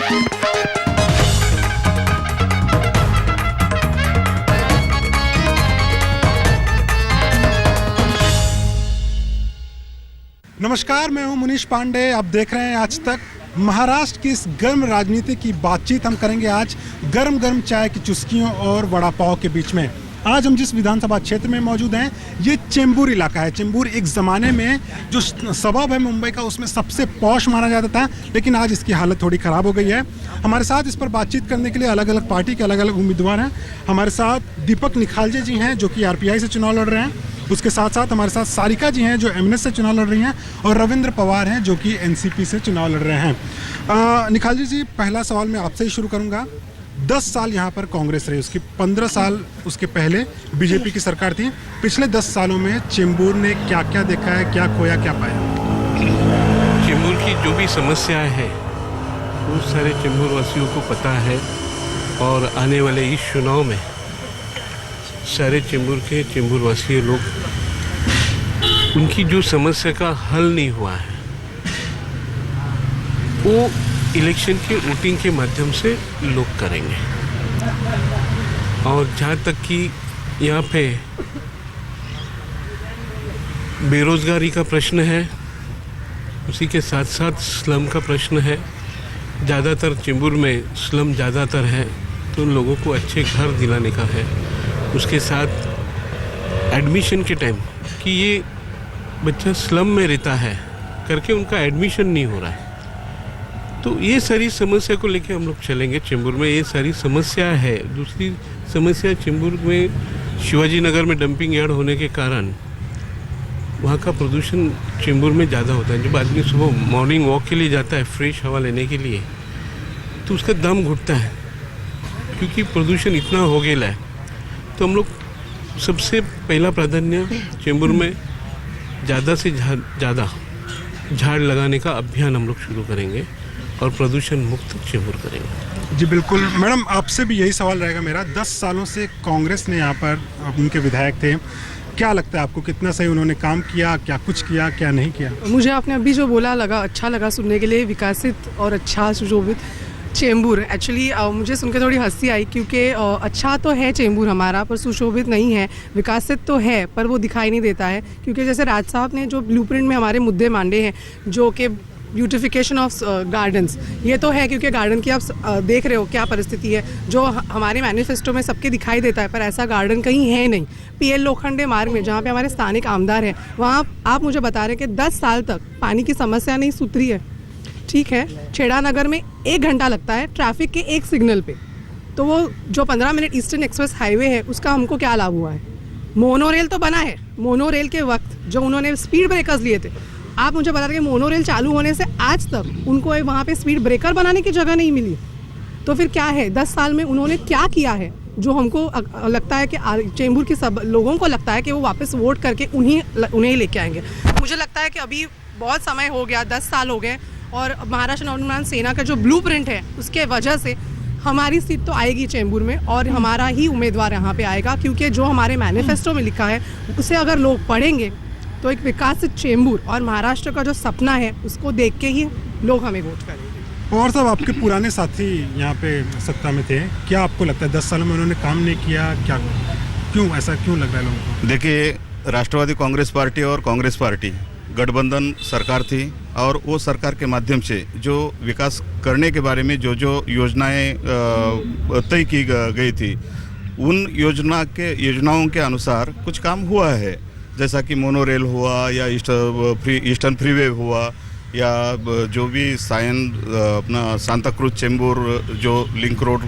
नमस्कार, मैं हूं मुनीश पांडे। आप देख रहे हैं आज तक। महाराष्ट्र की इस गर्म राजनीति की बातचीत हम करेंगे आज गर्म गर्म चाय की चुस्कियों और वड़ा पाव के बीच में। आज हम जिस विधानसभा क्षेत्र में मौजूद हैं ये चेंबूर इलाका है। चेंबूर एक ज़माने में जो सबब है मुंबई का उसमें सबसे पॉश माना जाता था, लेकिन आज इसकी हालत थोड़ी ख़राब हो गई है। हमारे साथ इस पर बातचीत करने के लिए अलग अलग पार्टी के अलग अलग उम्मीदवार हैं। हमारे साथ दीपक निखालजे जी हैं जो कि आरपीआई से चुनाव लड़ रहे हैं। उसके साथ साथ हमारे साथ सारिका जी हैं जो एमएनएस से चुनाव लड़ रही हैं, और रविंद्र पवार हैं जो कि एनसीपी से चुनाव लड़ रहे हैं। निखालजी जी, पहला सवाल मैं आपसे ही शुरू करूंगा। 10 साल यहाँ पर कांग्रेस रही, उसकी 15 साल उसके पहले बीजेपी की सरकार थी। पिछले 10 सालों में चेंबूर ने क्या क्या देखा है, क्या खोया क्या पाया? चेंबूर की जो भी समस्याएं हैं वो सारे चेंबूर वासियों को पता है, और आने वाले इस चुनाव में सारे चेंबूर वासी लोग, उनकी जो समस्या का हल नहीं हुआ है वो इलेक्शन के वोटिंग के माध्यम से लोग करेंगे। और जहाँ तक कि यहाँ पे बेरोजगारी का प्रश्न है, उसी के साथ साथ स्लम का प्रश्न है। ज़्यादातर चेंबूर में स्लम ज़्यादातर है, तो उन लोगों को अच्छे घर दिलाने का है। उसके साथ एडमिशन के टाइम कि ये बच्चा स्लम में रहता है करके उनका एडमिशन नहीं हो रहा है, तो ये सारी समस्या को लेके हम लोग चलेंगे। चेंबूर में ये सारी समस्या है। दूसरी समस्या चेंबूर में शिवाजी नगर में डंपिंग यार्ड होने के कारण वहाँ का प्रदूषण चेंबूर में ज़्यादा होता है। जब आदमी सुबह मॉर्निंग वॉक के लिए जाता है फ्रेश हवा लेने के लिए, तो उसका दम घुटता है क्योंकि प्रदूषण इतना हो गया है। तो हम लोग सबसे पहला प्राधान्य चेंबूर में ज़्यादा से ज़्यादा झाड़ लगाने का अभियान हम लोग शुरू करेंगे और प्रदूषण मुक्त चेंबूर करेंगे। जी बिल्कुल मैडम, आपसे भी यही सवाल रहेगा मेरा। 10 सालों से कांग्रेस ने यहाँ पर उनके विधायक थे, क्या लगता है आपको कितना सही उन्होंने काम किया, क्या कुछ किया क्या नहीं किया? मुझे आपने अभी जो बोला अच्छा लगा सुनने के लिए, विकसित और अच्छा सुशोभित चेंबूर। एक्चुअली मुझे सुनकर थोड़ी हंसी आई क्योंकि अच्छा तो है चेंबूर हमारा, पर सुशोभित नहीं है। विकसित तो है पर वो दिखाई नहीं देता है, क्योंकि जैसे राज साहब ने जो ब्लूप्रिंट में हमारे मुद्दे मांडे हैं, जो कि ब्यूटिफिकेशन ऑफ गार्डन्स, ये तो है क्योंकि गार्डन की आप देख रहे हो क्या परिस्थिति है, जो हमारे मैनिफेस्टो में सबके दिखाई देता है, पर ऐसा गार्डन कहीं है नहीं। पीएल लोखंडे मार्ग में जहाँ पे हमारे स्थानिक आमदार हैं, वहाँ आप मुझे बता रहे हैं कि 10 साल तक पानी की समस्या नहीं सुधरी है। ठीक है, छेड़ा नगर में 1 घंटा लगता है ट्रैफिक के एक सिग्नल पे, तो वो जो 15 मिनट ईस्टर्न एक्सप्रेस हाईवे है उसका हमको क्या लाभ हुआ है? मोनोरेल तो बना है, मोनोरेल के वक्त जो उन्होंने स्पीड ब्रेकर्स लिए थे, आप मुझे बता रहे हैं कि मोनोरेल चालू होने से आज तक उनको वहाँ पे स्पीड ब्रेकर बनाने की जगह नहीं मिली। तो फिर क्या है, 10 साल में उन्होंने क्या किया है जो हमको लगता है कि चेंबूर के सब लोगों को लगता है कि वो वापस वोट करके उन्हें लेके आएंगे। मुझे लगता है कि अभी बहुत समय हो गया, 10 साल हो गए, और महाराष्ट्र नवनिर्माण सेना का जो ब्लूप्रिंट है उसके वजह से हमारी सीट तो आएगी चेंबूर में, और हमारा ही उम्मीदवार यहाँ पे आएगा, क्योंकि जो हमारे मैनिफेस्टो में लिखा है उसे अगर लोग पढ़ेंगे तो एक विकसित चेंबूर और महाराष्ट्र का जो सपना है उसको देख के ही लोग हमें वोट करेंगे। पवार साहब, आपके पुराने साथी यहाँ पे सत्ता में थे, क्या आपको लगता है 10 सालों में उन्होंने काम नहीं किया? क्या क्यों ऐसा क्यों लग रहा है लोगों को? देखिए, राष्ट्रवादी कांग्रेस पार्टी और कांग्रेस पार्टी गठबंधन सरकार थी, और वो सरकार के माध्यम से जो विकास करने के बारे में जो जो योजनाएं तय की गई थी, उन योजनाओं के अनुसार कुछ काम हुआ है। जैसा कि मोनोरेल हुआ, या ईस्टर्न फ्रीवे हुआ, या जो भी अपना सांता क्रूज चेंबूर जो लिंक रोड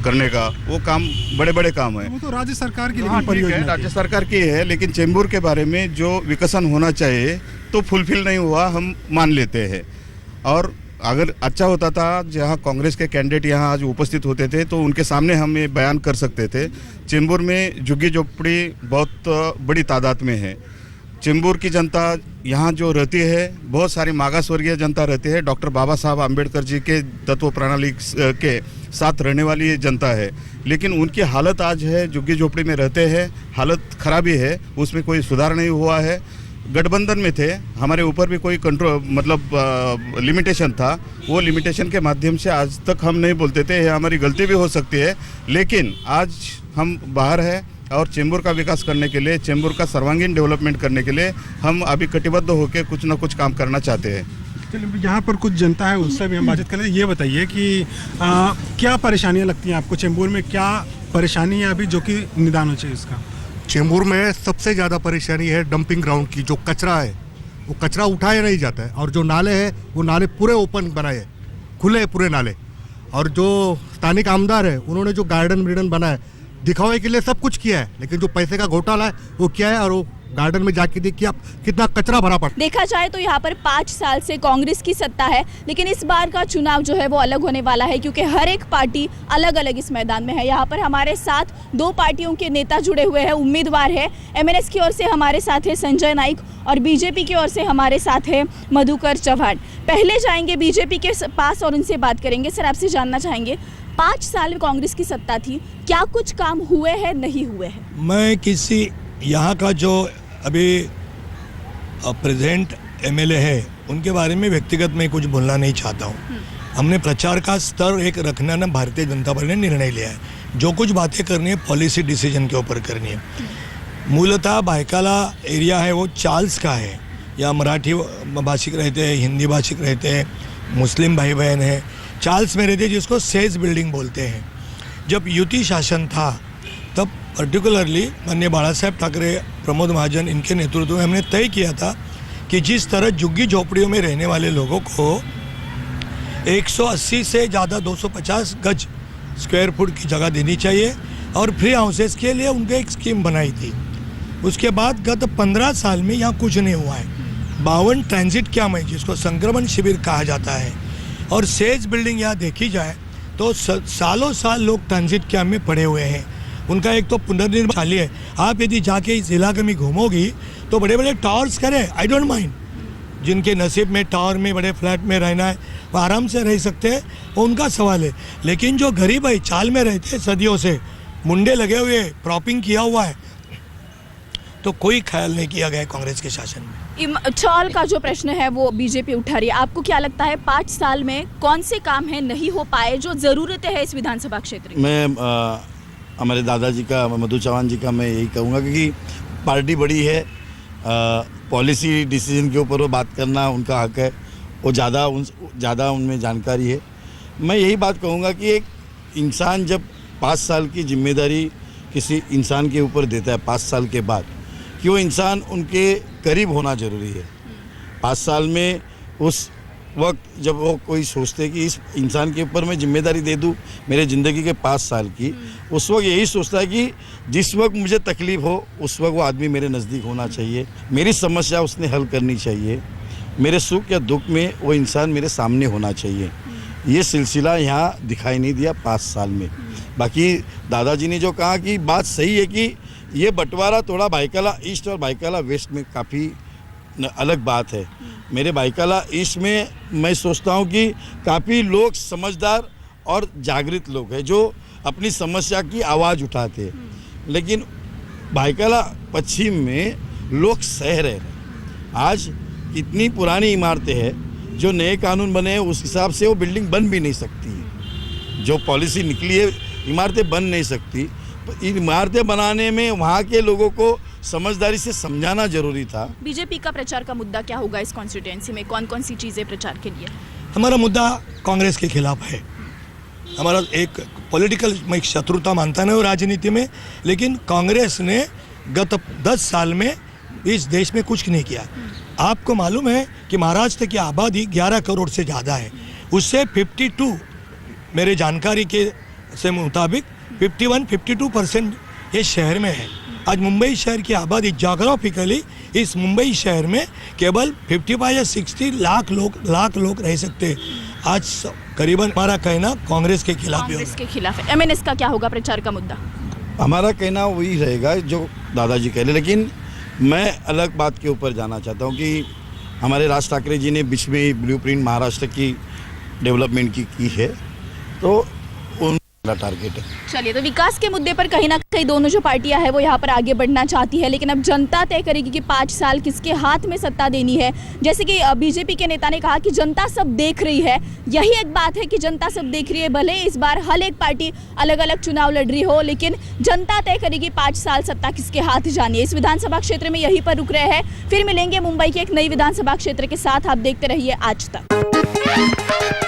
करने का, वो काम बड़े बड़े काम है। वो तो राज्य सरकार की परियोजना, राज्य सरकार की है, लेकिन चेंबूर के बारे में जो विकसन होना चाहिए तो फुलफिल नहीं हुआ, हम मान लेते हैं। और अगर अच्छा होता था, जहाँ कांग्रेस के कैंडिडेट यहाँ आज उपस्थित होते थे तो उनके सामने हम ये बयान कर सकते थे। चेंबूर में झुग्गी झोपड़ी बहुत बड़ी तादाद में है। चेंबूर की जनता यहाँ जो रहती है, बहुत सारी मागासवर्गीय जनता रहती है। डॉक्टर बाबा साहब आम्बेडकर जी के तत्व प्रणाली के साथ रहने वाली ये जनता है, लेकिन उनकी हालत आज है, झुग्गी झोपड़ी में रहते हैं, हालत खराबी है, उसमें कोई सुधार नहीं हुआ है। गठबंधन में थे, हमारे ऊपर भी कोई कंट्रोल मतलब लिमिटेशन था, वो लिमिटेशन के माध्यम से आज तक हम नहीं बोलते थे, ये हमारी गलती भी हो सकती है, लेकिन आज हम बाहर है और चेंबूर का विकास करने के लिए, चेंबूर का सर्वांगीण डेवलपमेंट करने के लिए हम अभी कटिबद्ध होकर कुछ ना कुछ काम करना चाहते हैं। चलिए, यहाँ पर कुछ जनता है, उससे भी हम बातचीत करें। ये बताइए कि क्या परेशानियाँ लगती हैं आपको चेंबूर में, क्या परेशानी है अभी जो कि निदान हो चाहिए इसका? चेंबूर में सबसे ज़्यादा परेशानी है डंपिंग ग्राउंड की। जो कचरा है वो कचरा उठाया नहीं जाता है, और जो नाले हैं वो नाले पूरे ओपन बनाए हैं, खुले पूरे नाले। और जो स्थानिक आमदार है उन्होंने जो गार्डन बनाया दिखावे के लिए सब कुछ किया है, लेकिन जो पैसे का घोटाला है वो क्या है, और वो गार्डन में जाके देखिए आप कितना कचरा भरा पड़ा। देखा जाए तो यहाँ पर 5 साल से कांग्रेस की सत्ता है, लेकिन इस बार का चुनाव जो है वो अलग होने वाला है, क्योंकि हर एक पार्टी अलग अलग इस मैदान में है। यहाँ पर हमारे साथ 2 पार्टियों के नेता जुड़े हुए हैं, उम्मीदवार है। एमएनएस की ओर से हमारे साथ है संजय नाइक और बीजेपी की ओर से हमारे साथ है मधुकर चौहान। पहले जाएंगे बीजेपी के पास और उनसे बात करेंगे। सर, आपसे जानना चाहेंगे, 5 साल कांग्रेस की सत्ता थी, क्या कुछ काम हुए हैं, नहीं हुए हैं? मैं किसी यहाँ का जो अभी प्रेजेंट एमएलए है उनके बारे में व्यक्तिगत में कुछ बोलना नहीं चाहता हूँ। हमने प्रचार का स्तर एक रखना ना भारतीय जनता पार्टी ने निर्णय लिया है। जो कुछ बातें करनी है पॉलिसी डिसीजन के ऊपर करनी है। मूलतः भायकाला एरिया है वो चार्ल्स का है, या मराठी भाषिक रहते हैं, हिंदी भाषिक रहते हैं, मुस्लिम भाई बहन हैं, चार्ल्स में रहते हैं, जिसको सेज बिल्डिंग बोलते हैं। जब यूटी शासन था तब पर्टिकुलरली माननीय बाला साहेब ठाकरे, प्रमोद महाजन, इनके नेतृत्व में हमने तय किया था कि जिस तरह झुग्गी झोपड़ियों में रहने वाले लोगों को 180 से ज़्यादा 250 गज स्क्वायर फुट की जगह देनी चाहिए, और फ्री हाउसेस के लिए उनके एक स्कीम बनाई थी। उसके बाद गत 15 साल में यहाँ कुछ नहीं हुआ है। 52 ट्रांजिट कैंप है जिसको संक्रमण शिविर कहा जाता है, और सेज बिल्डिंग यहाँ देखी जाए तो सालों साल लोग ट्रांजिट कैंप में पड़े हुए हैं। उनका एक तो पुनर्निर्माण चालू है। आप यदि जाके इस इलाके में घूमोगी तो बड़े बड़े टावर्स करें, आई डोंट माइंड, जिनके नसीब में टावर में बड़े फ्लैट में रहना है वो आराम से रह सकते हैं, वो उनका सवाल है। लेकिन जो गरीब है, चाल में रहते हैं सदियों से, मुंडे लगे हुए, प्रॉपिंग किया हुआ है, तो कोई ख्याल नहीं किया गया कांग्रेस के शासन में। चौल का जो प्रश्न है वो बीजेपी उठा रही है। आपको क्या लगता है 5 साल में कौन से काम है नहीं हो पाए जो ज़रूरतें हैं इस विधानसभा क्षेत्र में? मैं हमारे दादाजी का, मधु चौहान जी का मैं यही कहूँगा, क्योंकि पार्टी बड़ी है, पॉलिसी डिसीजन के ऊपर वो बात करना उनका हक है, वो ज़्यादा उनमें जानकारी है। मैं यही बात कहूँगा कि एक इंसान जब 5 साल की जिम्मेदारी किसी इंसान के ऊपर देता है 5 साल के बाद, कि वो इंसान उनके करीब होना ज़रूरी है। 5 साल में उस वक्त जब वो कोई सोचते कि इस इंसान के ऊपर मैं जिम्मेदारी दे दूं मेरे ज़िंदगी के 5 साल की, उस वक्त यही सोचता है कि जिस वक्त मुझे तकलीफ़ हो उस वक्त वो आदमी मेरे नज़दीक होना चाहिए, मेरी समस्या उसने हल करनी चाहिए, मेरे सुख या दुख में वो इंसान मेरे सामने होना चाहिए। ये सिलसिला यहाँ दिखाई नहीं दिया 5 साल में। बाकी दादाजी ने जो कहा कि बात सही है कि ये बंटवारा थोड़ा भायकाला ईस्ट और भायकाला वेस्ट में काफ़ी अलग बात है। मेरे भायकाला ईस्ट में मैं सोचता हूँ कि काफ़ी लोग समझदार और जागृत लोग हैं जो अपनी समस्या की आवाज़ उठाते हैं, लेकिन भायकाला पश्चिम में लोग सह रहे हैं। आज इतनी पुरानी इमारतें हैं, जो नए कानून बने हैं उस हिसाब से वो बिल्डिंग बन भी नहीं सकती है। जो पॉलिसी निकली है इमारतें बन नहीं सकती। इमारतें बनाने में वहाँ के लोगों को समझदारी से समझाना जरूरी था। बीजेपी का प्रचार का मुद्दा क्या होगा इस कॉन्स्टिट्यूएंसी में? कौन कौन सी चीज़ें प्रचार के लिए? हमारा मुद्दा कांग्रेस के खिलाफ है। हमारा एक पॉलिटिकल, मैं एक शत्रुता मानता नहीं हूँ राजनीति में, लेकिन कांग्रेस ने गत 10 साल में इस देश में कुछ नहीं किया। आपको मालूम है कि महाराष्ट्र की आबादी 11 करोड़ से ज़्यादा है, उससे 52 मेरे जानकारी के से मुताबिक 51-52% ये शहर में है। आज मुंबई शहर की आबादी जोग्राफिकली इस मुंबई शहर में केवल 55 या 60 लाख लोग रह सकते हैं। आज करीबन हमारा कहना कांग्रेस के खिलाफ है। एमएनएस का क्या होगा प्रचार का मुद्दा? हमारा कहना वही रहेगा जो दादाजी कह रहे, लेकिन मैं अलग बात के ऊपर जाना चाहता हूँ कि हमारे राज ठाकरे जी ने बीच में ब्लूप्रिंट महाराष्ट्र की डेवलपमेंट की है, तो मेरा टारगेट है। चलिए, तो विकास के मुद्दे पर कहीं ना कहीं दोनों जो पार्टियां हैं वो यहाँ पर आगे बढ़ना चाहती है, लेकिन अब जनता तय करेगी कि 5 साल किसके हाथ में सत्ता देनी है। जैसे कि बीजेपी के नेता ने कहा कि जनता सब देख रही है। यही एक बात है कि जनता सब देख रही है। भले इस बार हर एक पार्टी अलग अलग चुनाव लड़ रही हो, लेकिन जनता तय करेगी 5 साल सत्ता किसके हाथ जानी है। इस विधानसभा क्षेत्र में यहीं पर रुक रहे हैं, फिर मिलेंगे मुंबई के एक नई विधानसभा क्षेत्र के साथ। आप देखते रहिए आज तक।